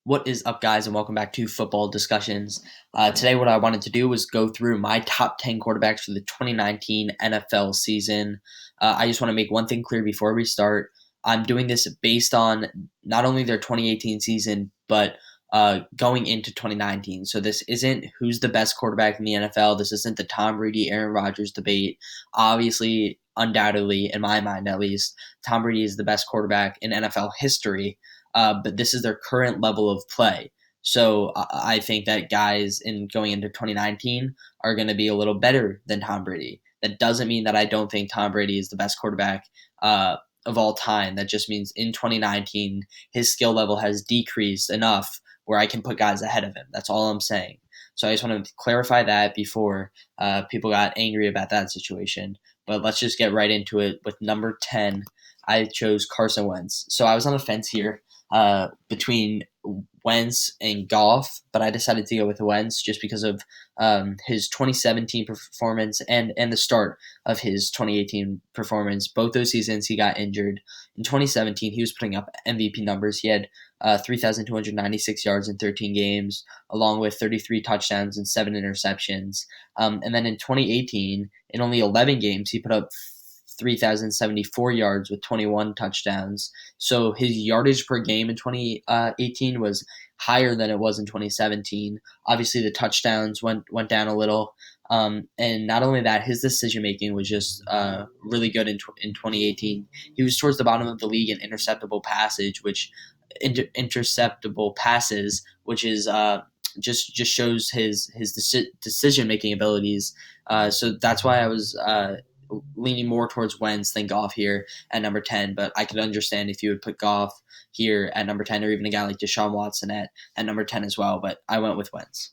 What is up, guys, and welcome back to Football Discussions. Today, what I wanted to do was go through my top 10 quarterbacks for the 2019 NFL season. I just want to make one thing clear before we start. I'm doing this based on not only their 2018 season, but going into 2019. So this isn't who's the best quarterback in the NFL. This isn't the Tom Brady, Aaron Rodgers debate. Obviously, undoubtedly, in my mind at least, Tom Brady is the best quarterback in NFL history. But this is their current level of play. So I think that guys in going into 2019 are going to be a little better than Tom Brady. That doesn't mean that I don't think Tom Brady is the best quarterback of all time. That just means in 2019 his skill level has decreased enough where I can put guys ahead of him. That's all I'm saying. So I just want to clarify that before people got angry about that situation. But let's just get right into it with number 10. I chose Carson Wentz. So I was on the fence here between Wentz and Goff, but I decided to go with Wentz just because of his 2017 performance and the start of his 2018 performance. Both those seasons he got injured. In 2017, he was putting up MVP numbers. He had 3,296 yards in 13 games, along with 33 touchdowns and 7 interceptions. And then in 2018, in only 11 games, he put up 3,074 yards with 21 touchdowns. So his yardage per game in 2018 was higher than it was in 2017. Obviously, the touchdowns went down a little. And not only that, his decision making was just really good in 2018. He was towards the bottom of the league in interceptable passes, which is just shows his decision making abilities. So that's why I was leaning more towards Wentz than Goff here at number 10, but I could understand if you would put Goff here at number 10 or even a guy like Deshaun Watson at number 10 as well, but I went with Wentz.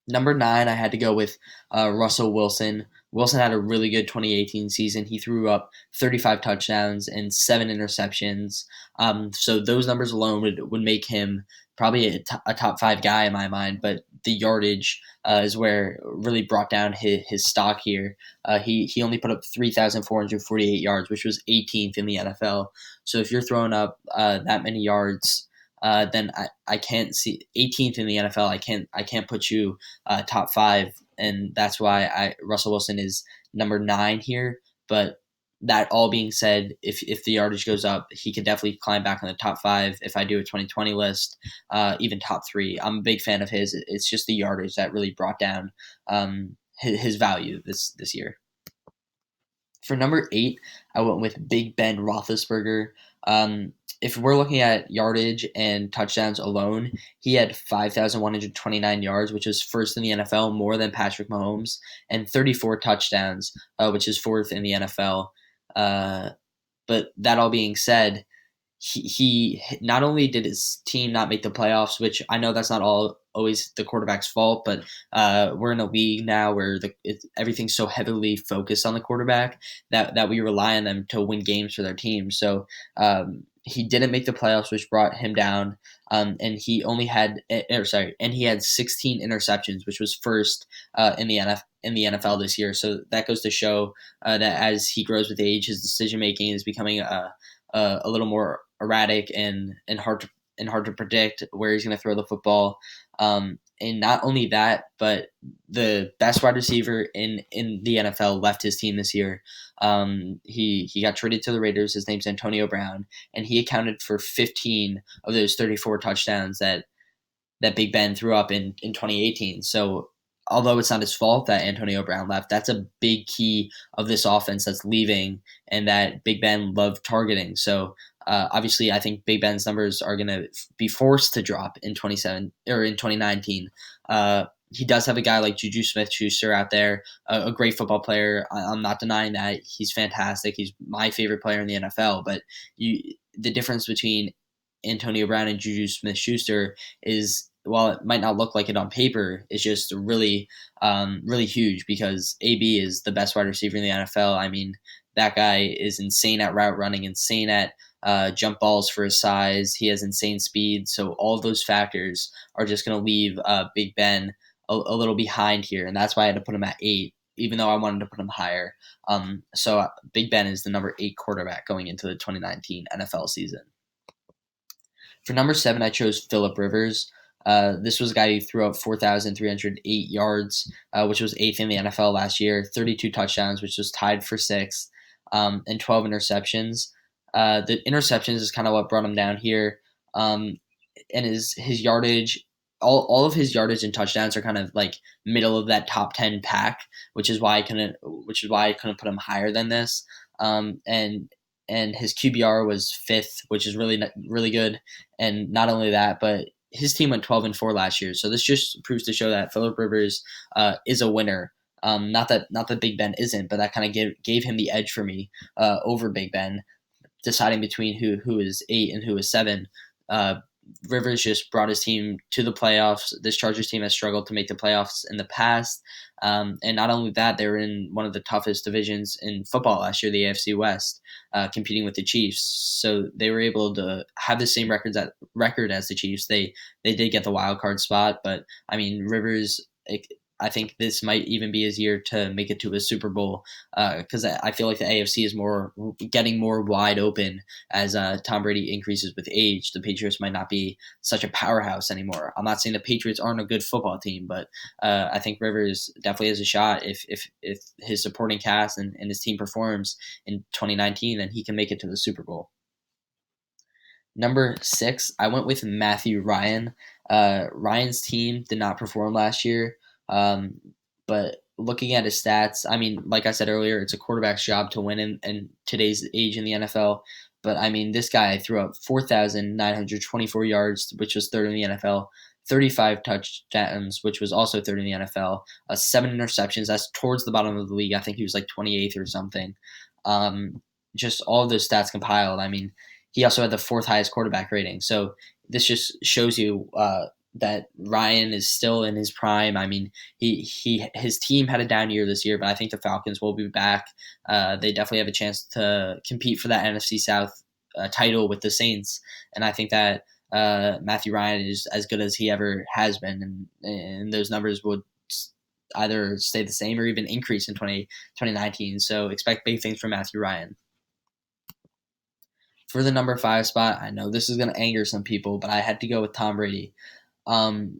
Number 9, I had to go with Russell Wilson. Wilson had a really good 2018 season. He threw up 35 touchdowns and 7 interceptions. So those numbers alone would make him probably a top 5 guy in my mind, but the yardage is where really brought down his stock here. He only put up 3,448 yards, which was 18th in the NFL. So if you're throwing up that many yards, then I can't see 18th in the NFL. I can't put you top 5, and that's why Russell Wilson is number 9 here. But that all being said, if the yardage goes up, he could definitely climb back on the top 5 if I do a 2020 list, even top 3. I'm a big fan of his. It's just the yardage that really brought down his value this year. For number 8, I went with Big Ben Roethlisberger. If we're looking at yardage and touchdowns alone, he had 5,129 yards, which is first in the NFL, more than Patrick Mahomes, and 34 touchdowns, which is fourth in the NFL. But that all being said, he not only did his team not make the playoffs, which I know that's not always the quarterback's fault, but we're in a league now where everything's so heavily focused on the quarterback that we rely on them to win games for their team. So he didn't make the playoffs, which brought him down. And he had 16 interceptions, which was first in the NFL this year. So that goes to show that as he grows with age, his decision making is becoming a little more erratic and hard to predict where he's going to throw the football. And not only that, but the best wide receiver in the NFL left his team this year. He got traded to the Raiders. His name's Antonio Brown, and he accounted for 15 of those 34 touchdowns that Big Ben threw up in 2018. So although it's not his fault that Antonio Brown left, that's a big key of this offense that's leaving and that Big Ben loved targeting. So obviously, I think Big Ben's numbers are going to be forced to drop in 2019. He does have a guy like Juju Smith-Schuster out there, a great football player. I'm not denying that. He's fantastic. He's my favorite player in the NFL. But the difference between Antonio Brown and Juju Smith-Schuster is, while it might not look like it on paper, it's just really, really huge because AB is the best wide receiver in the NFL. I mean, that guy is insane at route running, insane at jump balls for his size. He has insane speed. So all of those factors are just going to leave Big Ben a little behind here. And that's why I had to put him at 8, even though I wanted to put him higher. So Big Ben is the number 8 quarterback going into the 2019 NFL season. For number 7, I chose Phillip Rivers. This was a guy who threw up 4,308 yards, which was eighth in the NFL last year, 32 touchdowns, which was tied for sixth, and 12 interceptions. The interceptions is kind of what brought him down here. And his yardage, all of his yardage and touchdowns are kind of like middle of that top 10 pack, which is why I couldn't put him higher than this. And his QBR was fifth, which is really good. And not only that, but his team went 12-4 last year. So this just proves to show that Phillip Rivers is a winner. Not that Big Ben isn't, but that kind of gave him the edge for me over Big Ben, deciding between who is 8 and who is 7. Uh, Rivers just brought his team to the playoffs. This Chargers team has struggled to make the playoffs in the past. And not only that, they were in one of the toughest divisions in football last year, the AFC West, competing with the Chiefs. So they were able to have the same record as the Chiefs. They did get the wild card spot, but I mean Rivers. I think this might even be his year to make it to a Super Bowl because I feel like the AFC is getting more wide open as Tom Brady increases with age. The Patriots might not be such a powerhouse anymore. I'm not saying the Patriots aren't a good football team, but I think Rivers definitely has a shot if his supporting cast and his team performs in 2019, then he can make it to the Super Bowl. Number 6, I went with Matthew Ryan. Ryan's team did not perform last year, um, but looking at his stats, I mean, like I said earlier, it's a quarterback's job to win in today's age in the NFL. But I mean, this guy threw up 4,924 yards, which was third in the NFL, 35 touchdowns, which was also third in the NFL, 7 interceptions. That's towards the bottom of the league. I think he was like 28th or something. Um, just all of those stats compiled. I mean, he also had the fourth highest quarterback rating. So this just shows you that Ryan is still in his prime. I mean, his team had a down year this year, but I think the Falcons will be back. They definitely have a chance to compete for that NFC South title with the Saints, and I think that Matthew Ryan is as good as he ever has been, and those numbers would either stay the same or even increase in 2019. So expect big things from Matthew Ryan. For the number 5 spot, I know this is going to anger some people, but I had to go with Tom Brady.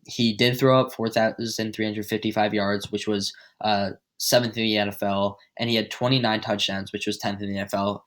He did throw up 4,355 yards, which was seventh in the NFL, and he had 29 touchdowns, which was 10th in the NFL.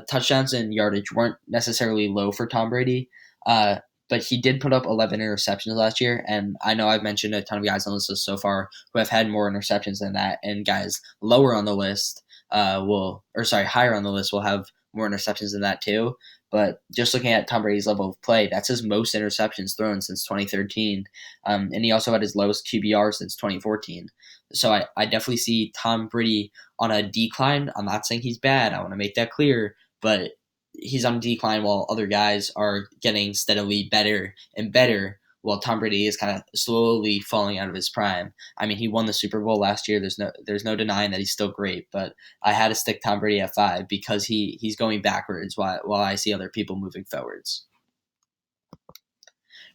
Touchdowns and yardage weren't necessarily low for Tom Brady, but he did put up 11 interceptions last year, and I know I've mentioned a ton of guys on this list so far who have had more interceptions than that, and guys lower on the list higher on the list will have more interceptions than that too. But just looking at Tom Brady's level of play, that's his most interceptions thrown since 2013. And he also had his lowest QBR since 2014. So I definitely see Tom Brady on a decline. I'm not saying he's bad. I want to make that clear. But he's on a decline while other guys are getting steadily better and better, while Tom Brady is kind of slowly falling out of his prime. I mean, he won the Super Bowl last year. There's no denying that he's still great, but I had to stick Tom Brady at 5 because he's going backwards while I see other people moving forwards.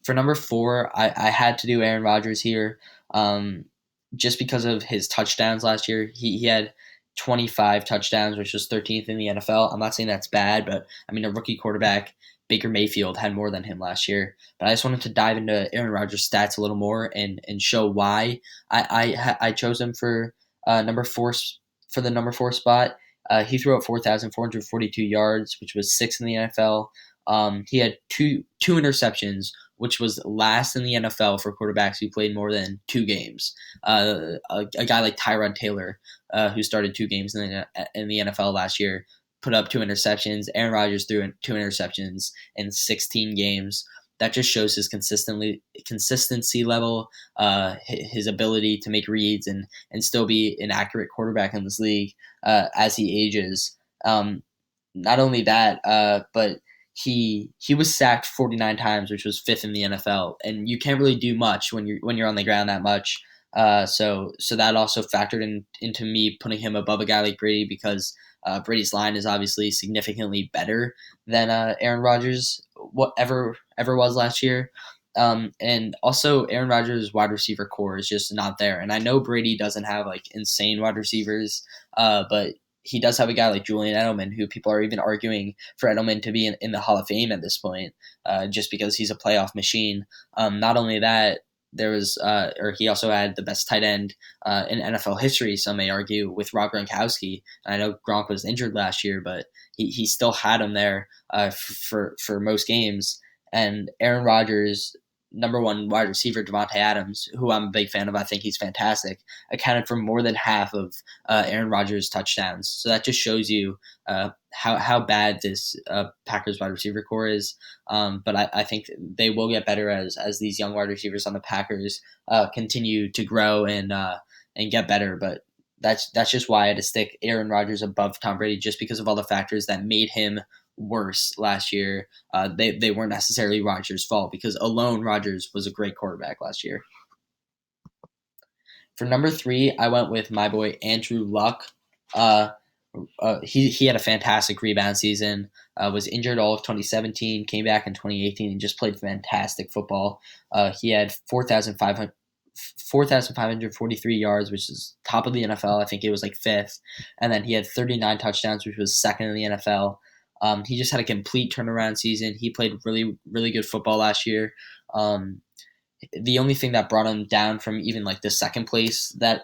For number 4, I had to do Aaron Rodgers here, just because of his touchdowns last year. He had 25 touchdowns, which was 13th in the NFL. I'm not saying that's bad, but I mean, a rookie quarterback, Baker Mayfield, had more than him last year. But I just wanted to dive into Aaron Rodgers' stats a little more and show why I chose him for number 4 for the number 4 spot. He threw out 4,442 yards, which was sixth in the NFL. He had two interceptions, which was last in the NFL for quarterbacks who played more than 2 games. A guy like Tyrod Taylor, who started 2 games in the NFL last year, put up 2 interceptions. Aaron Rodgers threw 2 interceptions in 16 games. That just shows his consistency level, his ability to make reads and still be an accurate quarterback in this league as he ages. Not only that, but he was sacked 49 times, which was 5th in the NFL, and you can't really do much when you're on the ground that much. So that also factored into me putting him above a guy like Brady because Brady's line is obviously significantly better than Aaron Rodgers whatever ever was last year. And also Aaron Rodgers' wide receiver core is just not there. And I know Brady doesn't have like insane wide receivers, but he does have a guy like Julian Edelman, who people are even arguing for Edelman to be in the Hall of Fame at this point, just because he's a playoff machine. Not only that, or he also had the best tight end in NFL history. Some may argue with Rob Gronkowski. I know Gronk was injured last year, but he still had him there for most games. And Aaron Rodgers, number one wide receiver Devontae Adams, who I'm a big fan of, I think he's fantastic, accounted for more than half of Aaron Rodgers' touchdowns. So that just shows you how bad this Packers wide receiver core is. But I think they will get better as these young wide receivers on the Packers continue to grow and get better. But that's just why I had to stick Aaron Rodgers above Tom Brady, just because of all the factors that made him worse last year. They weren't necessarily Rodgers' fault, because alone Rodgers was a great quarterback last year. For number three, I went with my boy Andrew Luck. Uh, he had a fantastic rebound season. Was injured all of 2017, came back in 2018, and just played fantastic football. He had 4,543 yards, which is top of the NFL. I think it was like fifth. And then he had 39 touchdowns, which was second in the NFL. He just had a complete turnaround season. He played really, really good football last year. The only thing that brought him down from even like the second place that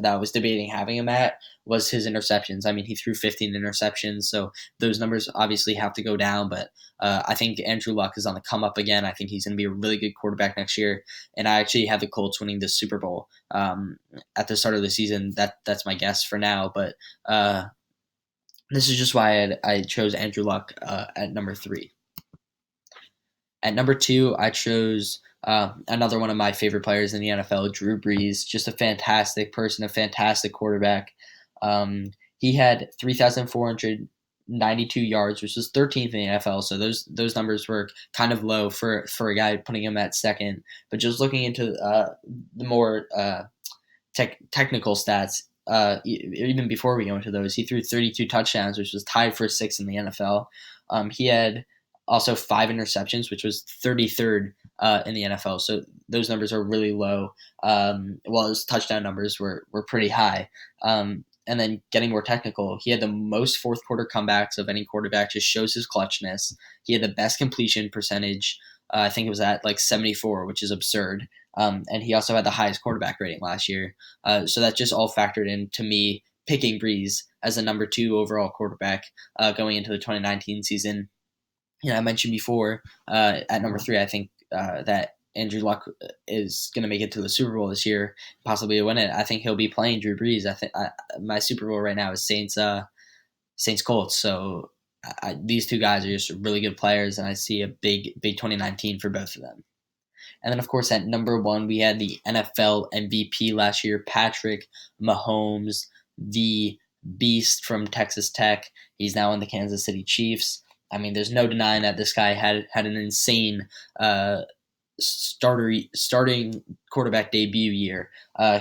I was debating having him at was his interceptions. I mean, he threw 15 interceptions, so those numbers obviously have to go down. But I think Andrew Luck is on the come up again. I think he's going to be a really good quarterback next year, and I actually have the Colts winning the Super Bowl at the start of the season. That's my guess for now, but this is just why I chose Andrew Luck at number three. At number two, I chose another one of my favorite players in the NFL, Drew Brees. Just a fantastic person, a fantastic quarterback. He had 3,492 yards, which was 13th in the NFL. So those numbers were kind of low for a guy putting him at second. But just looking into the more technical stats, even before we go into those, he threw 32 touchdowns, which was tied for sixth in the NFL. He had also 5 interceptions, which was 33rd in the NFL. So those numbers are really low. While his touchdown numbers were pretty high. And then getting more technical, he had the most fourth quarter comebacks of any quarterback, just shows his clutchness. He had the best completion percentage. I think it was at like 74, which is absurd. And he also had the highest quarterback rating last year. So that just all factored into me picking Brees as the number 2 overall quarterback going into the 2019 season. I mentioned before at number 3, I think that Andrew Luck is going to make it to the Super Bowl this year, possibly win it. I think he'll be playing Drew Brees. I think my Super Bowl right now is Saints Colts. So these two guys are just really good players, and I see a big 2019 for both of them. And then, of course, at number 1, we had the NFL MVP last year, Patrick Mahomes, the beast from Texas Tech. He's now in the Kansas City Chiefs. I mean, there's no denying that this guy had an insane starting quarterback debut year.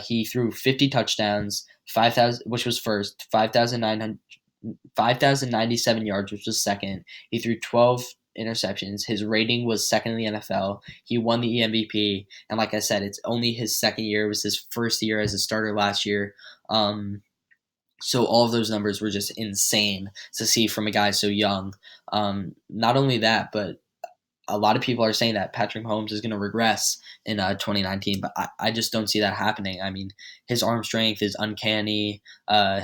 He threw 50 touchdowns, 5,000, which was first, 5,097 yards, which was second. He threw 12 interceptions. His rating was second in the NFL. He won the MVP, and like I said, it's only his second year. It was his first year as a starter last year. So all of those numbers were just insane to see from a guy so young. Not only that, but a lot of people are saying that Patrick Mahomes is going to regress in 2019, but I just don't see that happening. I mean, his arm strength is uncanny.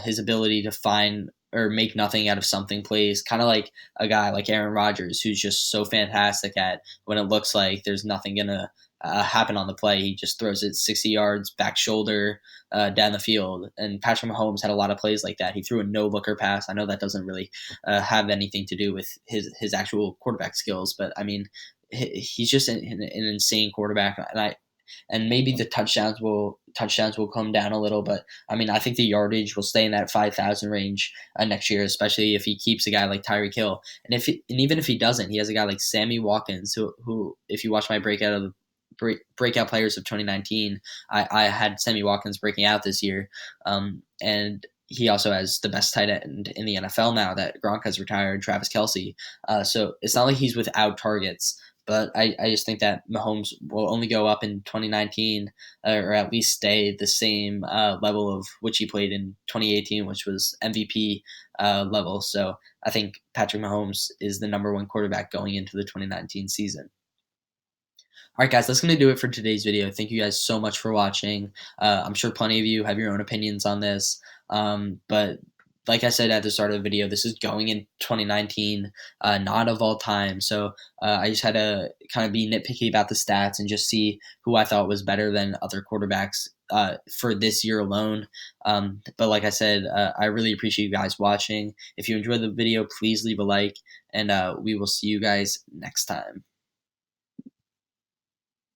His ability to find or make nothing out of something plays, kind of like a guy like Aaron Rodgers, who's just so fantastic at when it looks like there's nothing going to happen on the play. He just throws it 60 yards, back shoulder, down the field. And Patrick Mahomes had a lot of plays like that. He threw a no-looker pass. I know that doesn't really have anything to do with his actual quarterback skills, but I mean, he's just an insane quarterback. And maybe the touchdowns will come down a little, but I mean, I think the yardage will stay in that 5,000 range next year, especially if he keeps a guy like Tyreek Hill. And even if he doesn't, he has a guy like Sammy Watkins, who if you watch my breakout players of 2019, I had Sammy Watkins breaking out this year, and he also has the best tight end in the NFL now that Gronk has retired, Travis Kelce. So it's not like he's without targets, But I just think that Mahomes will only go up in 2019, or at least stay the same level of which he played in 2018, which was MVP level. So I think Patrick Mahomes is the number one quarterback going into the 2019 season. All right, guys, that's going to do it for today's video. Thank you guys so much for watching. I'm sure plenty of you have your own opinions on this. But like I said at the start of the video, this is going in 2019, not of all time. So I just had to kind of be nitpicky about the stats and just see who I thought was better than other quarterbacks for this year alone. But like I said, I really appreciate you guys watching. If you enjoyed the video, please leave a like, and we will see you guys next time.